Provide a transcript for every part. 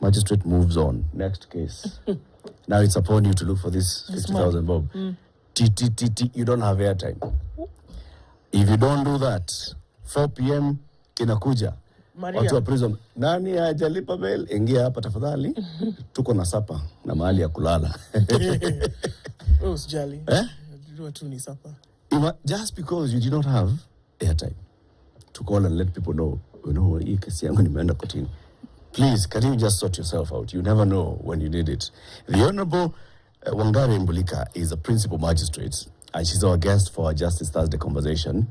Magistrate moves on. Next case. Now it's upon you to look for this 50,000 bob. You don't have airtime. If you don't do that, 4 p.m. inakuja. Watu wa prison. Nani hajalipa bail? Ingia hapa tafadhali. Tuko na sapa na mahali ya kulala. Usijali. Tu ni sapa. Just because you did not have airtime to call and let people know, hii kesi yangu nimeenda kotini. Please, can you just sort yourself out? You never know when you need it. The Honorable Wangari Mbulika is a principal magistrate, and she's our guest for our Justice Thursday conversation.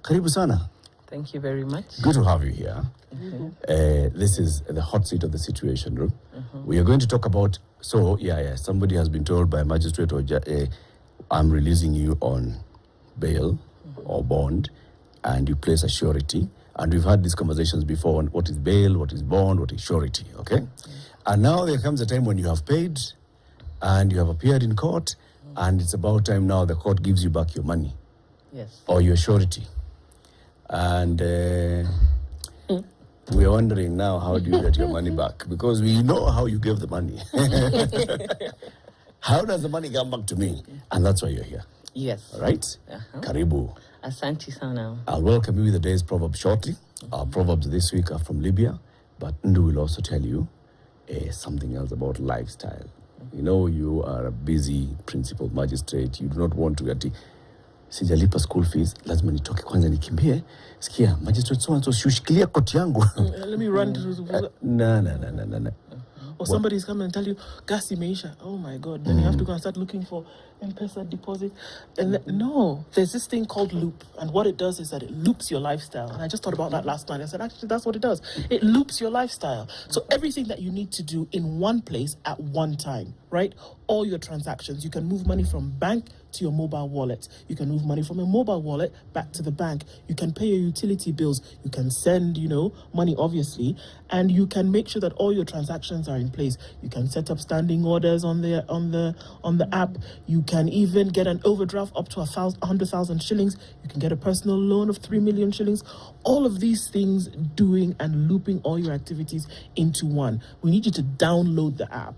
Karibu sana. Thank you very much. Good to have you here. This is the hot seat of the situation room. We are going to talk about, somebody has been told by a magistrate, I'm releasing you on bail or bond, and you place a surety. And we've had these conversations before on what is bail, what is bond, what is surety, okay? And now there comes a time when you have paid and you have appeared in court, and it's about time now the court gives you back your money. Yes. Or your surety. And we are wondering now, how do you get your money back? Because we know how you gave the money. How does the money come back to me? And that's why you're here. Yes. All right? Karibu. Asante sana. I'll welcome you with the day's proverb shortly. Our proverbs this week are from Libya, but Ndu will also tell you something else about lifestyle. You know, you are a busy principal magistrate. You do not want to get sijalipa school fees. Lazima nitoke kwanza nikimbie. Sikia, magistrate so and so shushikilia koti yangu. Let me run to No. Or somebody's coming and tell you, gas imeisha. Oh my God. Then you have to go and start looking for M-Pesa deposit. And no, there's this thing called loop. And what it does is that it loops your lifestyle. And I just thought about that last night. I said, actually, that's what it does. It loops your lifestyle. So everything that you need to do in one place at one time, right? All your transactions. You can move money from bank to your mobile wallet. You can move money from your mobile wallet back to the bank. You can pay your utility bills. You can send, money, obviously. And you can make sure that all your transactions are in place. You can set up standing orders on the app. You can even get an overdraft up to 100,000 shillings. You can get a personal loan of 3 million shillings. All of these things doing and looping all your activities into one. We need you to download the app.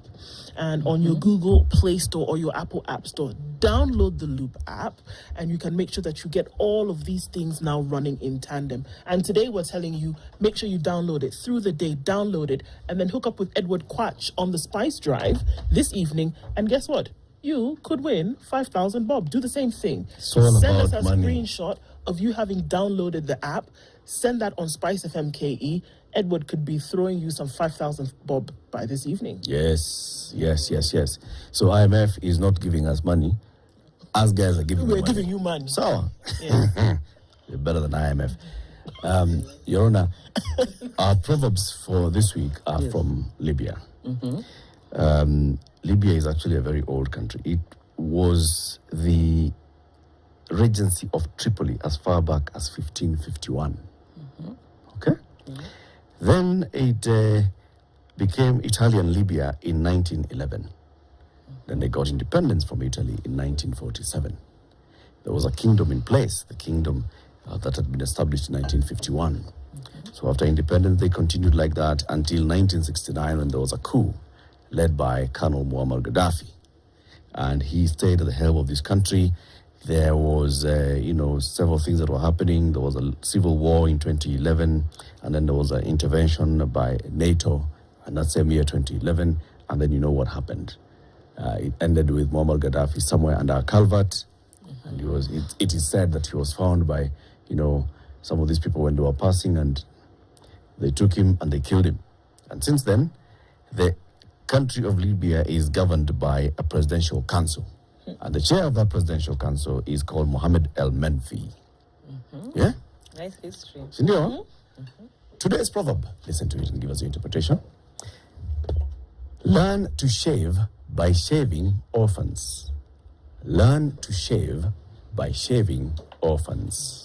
And on your Google Play Store or your Apple App Store, download the Loop app, and you can make sure that you get all of these things now running in tandem. And today we're telling you, make sure you download it through the day, download it, and then hook up with Edward Quatch on the Spice Drive this evening. And guess what? You could win 5,000 bob. Do the same thing. Send us a money. Screenshot of you having downloaded the app. Send that on Spice FM KE. Edward could be throwing you some 5,000 bob by this evening. Yes. So IMF is not giving us money. Us guys are giving We're giving you money. So, yeah. You're better than IMF. Your Honor, our proverbs for this week are from Libya. Libya is actually a very old country. It was the regency of Tripoli as far back as 1551. Okay? Then it became Italian Libya in 1911. Then they got independence from Italy in 1947. There was a kingdom in place, the kingdom that had been established in 1951. So after independence, they continued like that until 1969 when there was a coup led by Colonel Muammar Gaddafi. And he stayed at the helm of this country. There was, several things that were happening. There was a civil war in 2011, and then there was an intervention by NATO, and that same year, 2011, and then you know what happened. It ended with Muammar Gaddafi somewhere under a culvert, and it is said that he was found by, some of these people when they were passing, and they took him and they killed him. And since then, the country of Libya is governed by a presidential council. And the chair of that presidential council is called Mohammed El Menfi. Yeah? Nice history. Sindio? Today's proverb, listen to it and give us your interpretation. Learn to shave by shaving orphans. Learn to shave by shaving orphans.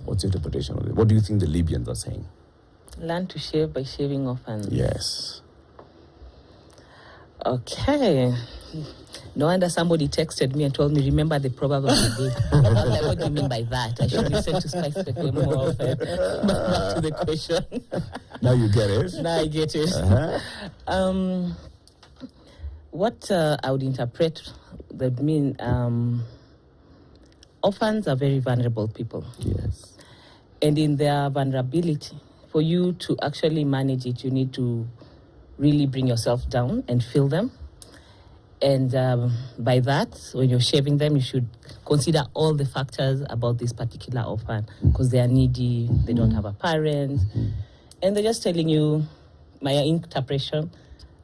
What's your interpretation of it? What do you think the Libyans are saying? Learn to shave by shaving orphans. Yes. Okay. No wonder somebody texted me and told me, remember the proverb of the day. I was like, what do you mean by that? I should listen to Spice FM more often. But back to the question. Now you get it. Now I get it. What I would interpret that mean, orphans are very vulnerable people. Yes. And in their vulnerability, for you to actually manage it, you need to really bring yourself down and feel them. And by that, when you're shaving them, you should consider all the factors about this particular orphan, because they are needy, they don't have a parent, and they're just telling you, my interpretation,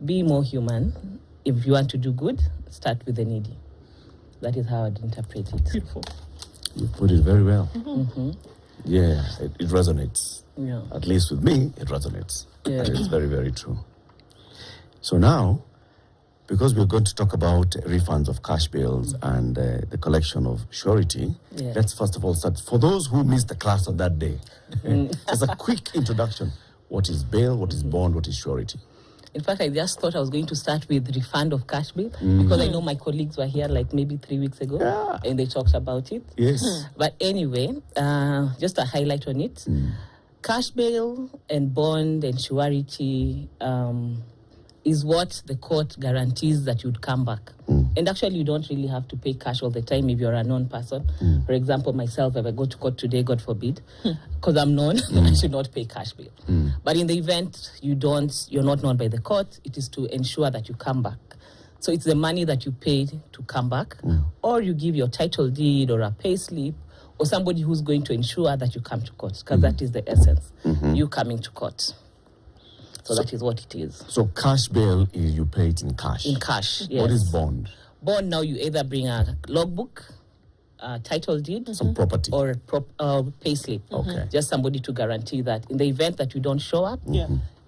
be more human. If you want to do good, start with the needy. That is how I'd interpret it. Beautiful. You put it very well. Yeah, it resonates. Yeah. At least with me, it resonates. Yeah. And it's very, very true. So now, because we're going to talk about refunds of cash bills and the collection of surety, let's first of all start. For those who missed the class on that day, just a quick introduction. What is bail? What is bond? What is surety? In fact, I just thought I was going to start with refund of cash bill because I know my colleagues were here like maybe 3 weeks ago and they talked about it. Yes. But anyway, just a highlight on it. Cash bail and bond and surety is what the court guarantees that you'd come back. And actually, you don't really have to pay cash all the time if you're a known person. For example, myself, if I go to court today, God forbid, because I'm known, I should not pay cash bill. But in the event you're not known by the court, it is to ensure that you come back. So it's the money that you paid to come back, or you give your title deed or a pay slip, or somebody who's going to ensure that you come to court, because that is the essence, you coming to court. So that is what it is. So cash bail is you pay it in cash. In cash, yes. What is bond? Bond, now you either bring a logbook, a title deed, Some property. or a pay slip. Okay. Just somebody to guarantee that in the event that you don't show up,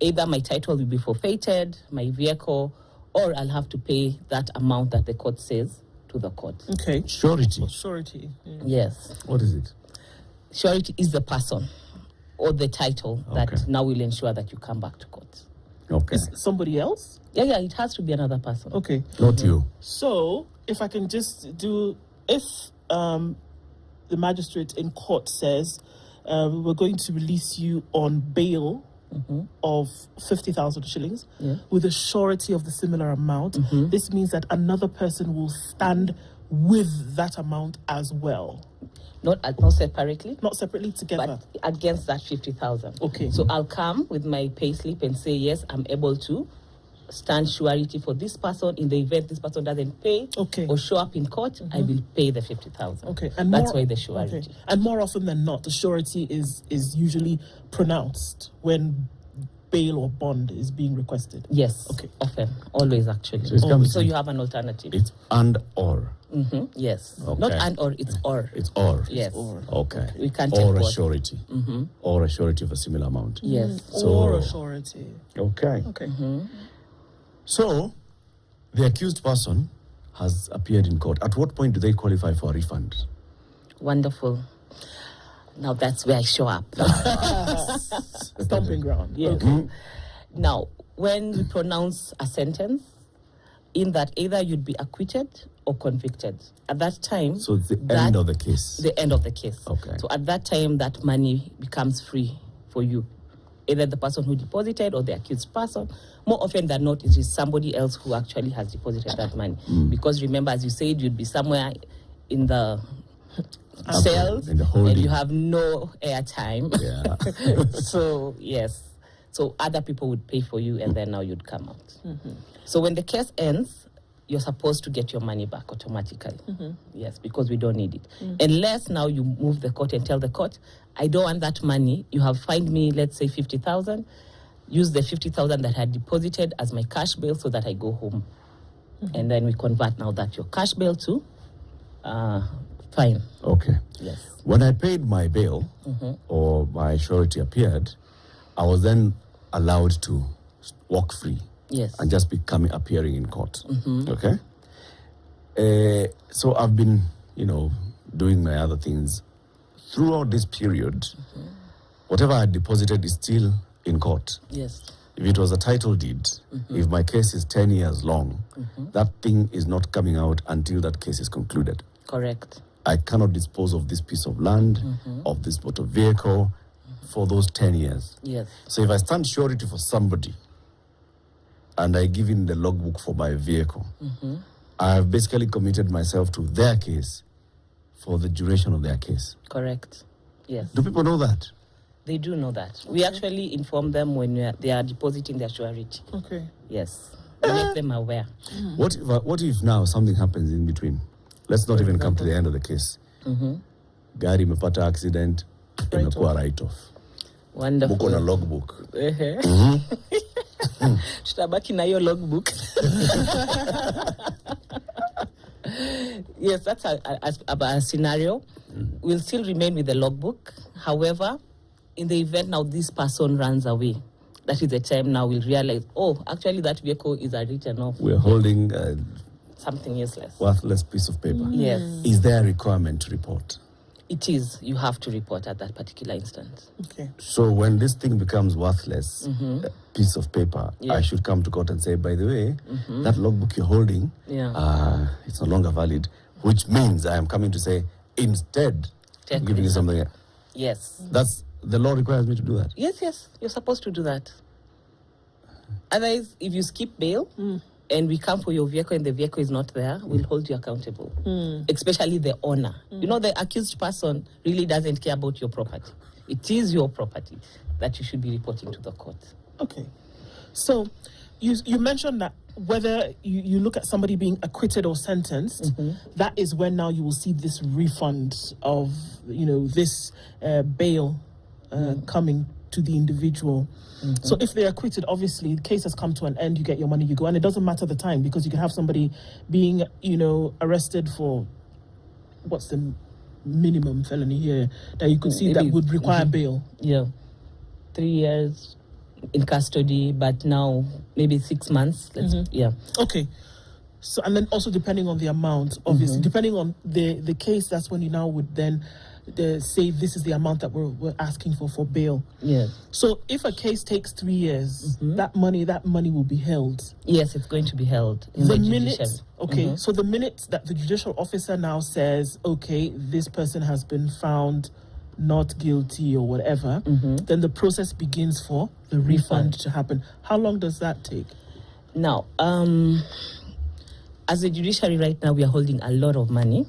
either my title will be forfeited, my vehicle, or I'll have to pay that amount that the court says to the court. Okay. Surety. Surety. Yeah. Yes. What is it? Surety is the person or the title that now will ensure that you come back to court. Okay. Is somebody else? Yeah, it has to be another person. Okay. Not you. So, if I can just do, if the magistrate in court says we're going to release you on bail of 50,000 shillings with a surety of the similar amount, this means that another person will stand with that amount as well. Not separately. Not separately, together. But against that 50,000. Okay. So I'll come with my payslip and say, yes, I'm able to stand surety for this person. In the event this person doesn't pay or show up in court, I will pay the 50,000. Okay. And that's why the surety. Okay. And more often than not, the surety is usually pronounced when bail or bond is being requested. Yes. Okay. Often. Always, actually. So you have an alternative. It's and or. Yes. Okay. Not and or, it's or. It's or. Yes. Or. Okay. We can't or take a both. surety. Or a surety of a similar amount. Yes. So, Or a surety. Okay. Okay. So, the accused person has appeared in court. At what point do they qualify for a refund? Wonderful. Now that's where I show up. Stomping ground. Yeah. Now, when we pronounce a sentence, in that either you'd be acquitted or convicted. At that time... So it's the end of the case. The end of the case. Okay. So at that time, that money becomes free for you. Either the person who deposited or the accused person. More often than not, it is somebody else who actually has deposited that money. Because remember, as you said, you'd be somewhere in the cells in the holding. and you have no airtime. Yeah. So, yes. So other people would pay for you and then now you'd come out. So when the case ends, you're supposed to get your money back automatically. Yes, because we don't need it. Unless now you move the court and tell the court, I don't want that money. You have fined me, let's say 50,000. Use the 50,000 that I had deposited as my cash bail so that I go home. And then we convert now that your cash bail to fine. Okay. Yes. When I paid my bail or my surety appeared, I was then allowed to walk free. Yes. And just appearing in court. Okay? So I've been, doing my other things. Throughout this period, whatever I deposited is still in court. Yes. If it was a title deed, if my case is 10 years long, that thing is not coming out until that case is concluded. Correct. I cannot dispose of this piece of land, of this motor vehicle, for those 10 years. Yes. So if I stand surety for somebody and I give in the logbook for my vehicle, I have basically committed myself to their case for the duration of their case. Correct. Yes. Do people know that? They do know that. We actually inform them when they are depositing their surety. Okay. Yes. We make them aware. What if now something happens in between? Let's not even come to the end of the case. Gari imepata accident, imekuwa write-off. Wonderful. Muko na logbook. Tutabaki na hiyo logbook. Yes, that's a scenario. We'll still remain with the logbook. However, in the event now this person runs away, that is the time now we'll realize, oh, actually that vehicle is a written off. We're holding something useless. worthless piece of paper. Yes. Is there a requirement to report? It is. You have to report at that particular instance. Okay. So when this thing becomes worthless, piece of paper, Yeah. I should come to court and say, by the way, that logbook you're holding, it's no longer valid, which means I am coming to say, instead, Take I'm giving you something. Yes. That's the law requires me to do that. Yes. You're supposed to do that. Otherwise, if you skip bail and we come for your vehicle and the vehicle is not there, we'll hold you accountable. Especially the owner. You know, the accused person really doesn't care about your property. It is your property that you should be reporting to the court. Okay. So you mentioned that whether you look at somebody being acquitted or sentenced, that is when now you will see this refund of, this bail coming to the individual. So if they're acquitted, obviously the case has come to an end, you get your money, you go. And it doesn't matter the time, because you can have somebody being, arrested for, what's the minimum felony here that you could see that would require bail? Yeah. 3 years in custody, but now maybe 6 months. Yeah. Okay. So, and then also depending on the amount, obviously, depending on the case, that's when you now would then say this is the amount that we're asking for bail. Yes. So if a case takes 3 years, that money will be held. Yes, it's going to be held in the judiciary. Okay, so the minute that the judicial officer now says, okay, this person has been found not guilty or whatever, then the process begins for the refund to happen. How long does that take? Now, as a judiciary right now, we are holding a lot of money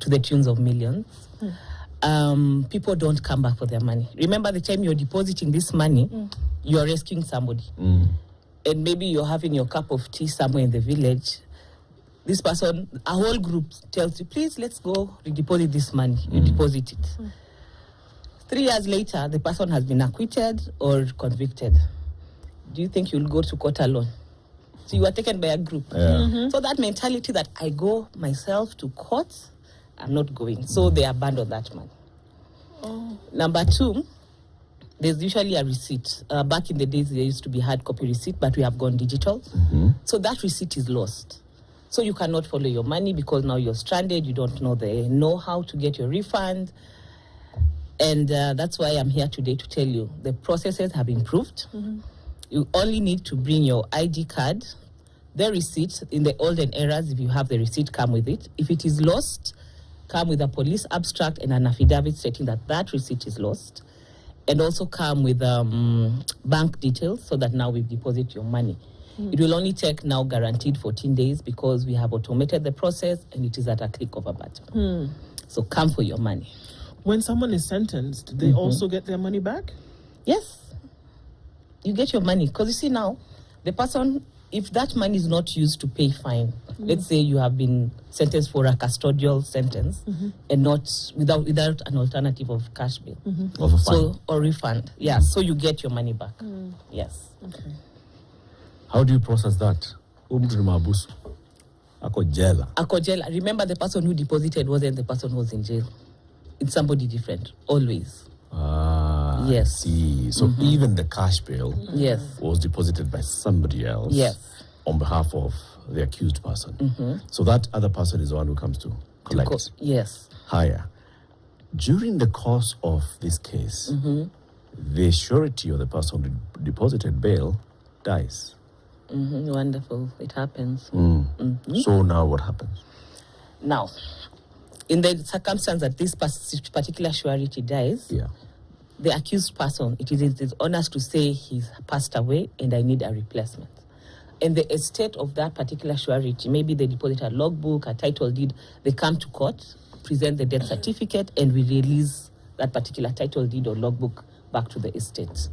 to the tunes of millions. People don't come back for their money. Remember, the time you're depositing this money, you're rescuing somebody. And maybe you're having your cup of tea somewhere in the village. This person, a whole group tells you, please, let's go redeposit this money. You deposit it. 3 years later, the person has been acquitted or convicted. Do you think you'll go to court alone? So you are taken by a group. So that mentality that I go myself to court, I'm not going. So they abandon that money. Number two, there's usually a receipt. Back in the days, there used to be hard copy receipt, but we have gone digital. So that receipt is lost. So you cannot follow your money because now you're stranded. You don't know how to get your refund. And that's why I'm here today to tell you the processes have improved. You only need to bring your ID card, the receipt. In the olden eras, if you have the receipt, come with it. If it is lost, come with a police abstract and an affidavit stating that that receipt is lost. And also come with bank details so that now we deposit your money. It will only take now guaranteed 14 days because we have automated the process and it is at a click of a button. So come for your money. When someone is sentenced, they also get their money back? Yes. You get your money. Because you see now, the person, if that money is not used to pay fine, let's say you have been sentenced for a custodial sentence and not without an alternative of cash bail. Of a fine. Or refund. Yeah, so you get your money back. Yes. Okay. How do you process that? Ako jela. Remember, the person who deposited wasn't the person who was in jail. It's somebody different, always. Yes. I see. So even the cash bill was deposited by somebody else on behalf of the accused person. So that other person is the one who comes to collect. Yes. Higher. During the course of this case, the surety or the person who deposited bail dies. Wonderful. It happens. So now what happens? Now, in the circumstance that this particular surety dies, the accused person, it is honest to say he's passed away and I need a replacement. And the estate of that particular surety, maybe they deposit a logbook, a title deed, they come to court, present the death certificate, and we release that particular title deed or logbook back to the estate.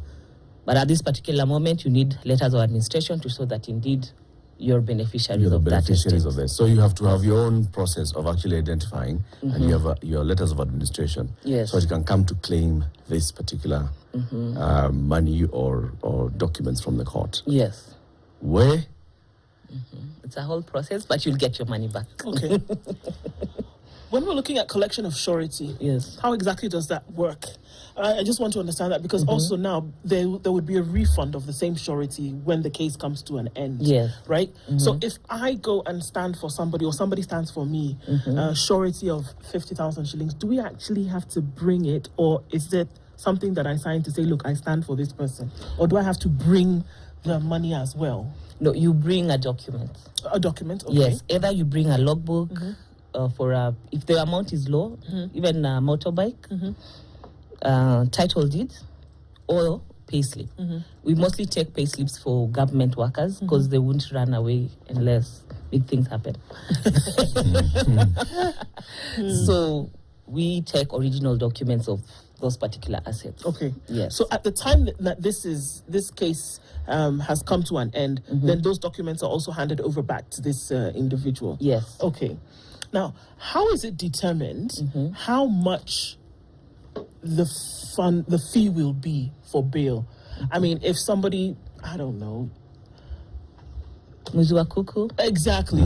But at this particular moment, you need letters of administration to show that indeed you're beneficiaries You're the of beneficiaries that of this. So you have to have your own process of actually identifying, and you have your letters of administration. Yes. So that you can come to claim this particular money or documents from the court. Yes. Where? It's a whole process, but you'll get your money back. Okay. When we're looking at collection of surety, Yes. how exactly does that work? I just want to understand that because also now there would be a refund of the same surety when the case comes to an end. Yes. Right? So if I go and stand for somebody or somebody stands for me, surety of 50,000 shillings, do we actually have to bring it, or is it something that I sign to say, look, I stand for this person? Or do I have to bring the money as well? No, you bring a document. A document? Okay. Yes. Either you bring a logbook for if the amount is low, even a motorbike, title deed, or payslip. We mostly take payslips for government workers because they won't run away unless big things happen. So we take original documents of those particular assets. Okay. Yes. So at the time that this case has come to an end, then those documents are also handed over back to this individual. Yes. Okay. Now, how is it determined how much the fee will be for bail? I mean, if somebody, I don't know, Muzua Kuku. exactly,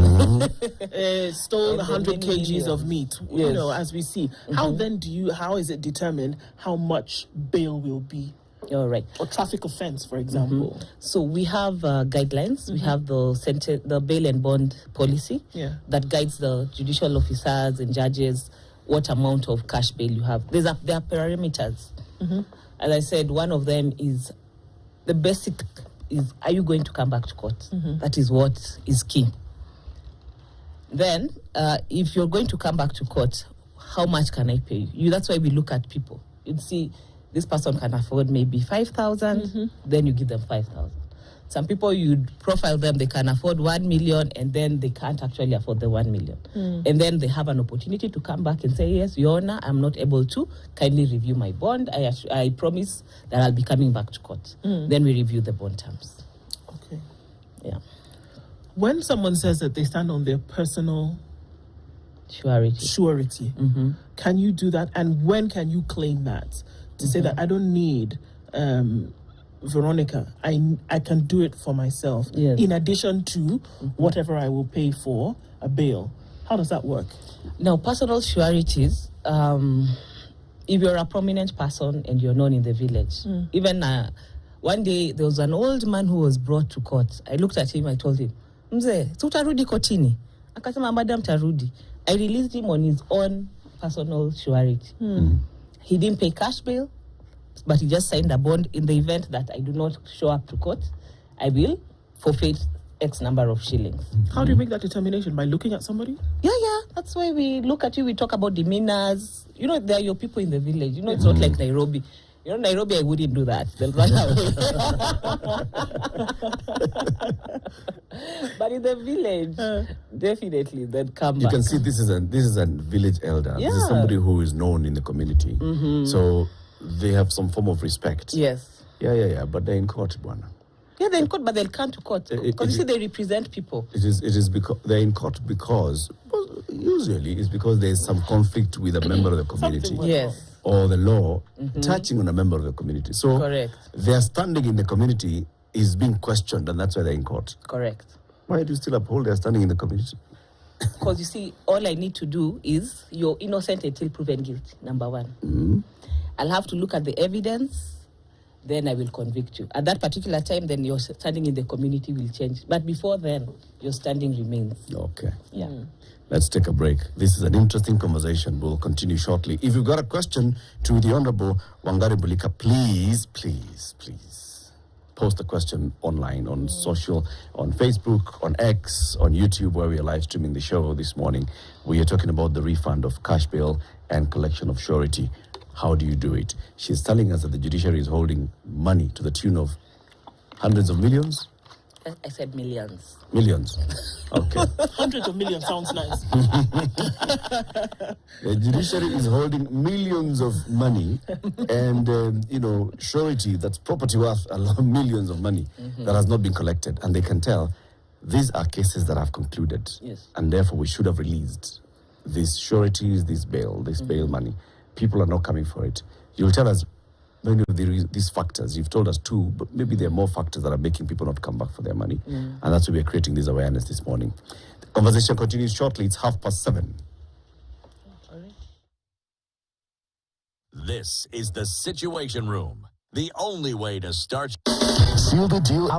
stole 100 kgs of meat, you know, as we see. How then how is it determined how much bail will be? All right. Or traffic offense, for example. So we have guidelines. We have the bail and bond policy that guides the judicial officers and judges what amount of cash bail you have. There are parameters. As I said, one of them is the basic is, are you going to come back to court? That is what is key. Then, if you're going to come back to court, how much can I pay you? That's why we look at people. You'd see this person can afford maybe 5,000, then you give them 5,000. Some people, you'd profile them, they can afford 1 million, and then they can't actually afford the 1 million. And then they have an opportunity to come back and say, yes, Your Honor, I'm not able to. Kindly review my bond. I promise that I'll be coming back to court. Then we review the bond terms. Okay. Yeah. When someone says that they stand on their personal surety, can you do that? And when can you claim that? To say that I don't need Veronica, I can do it for myself, in addition to whatever I will pay for a bail. How does that work? Now, personal sureties, if you're a prominent person and you're known in the village, even one day there was an old man who was brought to court. I looked at him, I told him, Mzee, tutarudi kotini. Akasema, Madam Tarudi. I released him on his own personal surety. He didn't pay cash bail, but he just signed a bond. In the event that I do not show up to court, I will forfeit X number of shillings. How do you make that determination? By looking at somebody? Yeah. That's why we look at you. We talk about demeanors. You know, they're your people in the village. You know, it's not like Nairobi. You know, Nairobi, I wouldn't do that. They'll run away. But in the village, definitely, they'd come back. You can see this is a village elder. Yeah. This is somebody who is known in the community. So they have some form of respect. Yes. Yeah. But they're in court, Bwana. Yeah, they're in court, but they'll come to court. Because you see, they represent people. It is because they're in court because, usually, it's because there's some conflict with a member of the community. Yes. Or the law touching on a member of the community. So Correct. their standing in the community is being questioned, and that's why they're in court. Correct. Why do you still uphold their standing in the community? Because you see, all I need to do is you're innocent until proven guilty, number one. I'll have to look at the evidence, then I will convict you. At that particular time, then your standing in the community will change. But before then, your standing remains. Okay. Yeah. Let's take a break. This is an interesting conversation. We'll continue shortly. If you've got a question to the Honorable Wangari Bulika, please post the question online on social, on Facebook, on X, on YouTube, where we are live streaming the show this morning. We are talking about the refund of cash bail and collection of surety. How do you do it? She's telling us that the judiciary is holding money to the tune of hundreds of millions. I said millions. Millions. Okay. Hundreds of millions sounds nice. The judiciary is holding millions of money and, surety, that's property worth a lot, millions of money that has not been collected. And they can tell these are cases that have concluded. Yes. And therefore we should have released these sureties, this bail money. People are not coming for it. You'll tell us many of these factors. You've told us two, but maybe there are more factors that are making people not come back for their money. And that's why we're creating this awareness this morning. The conversation continues shortly. It's 7:30. This is the Situation Room, the only way to start. Seal the deal.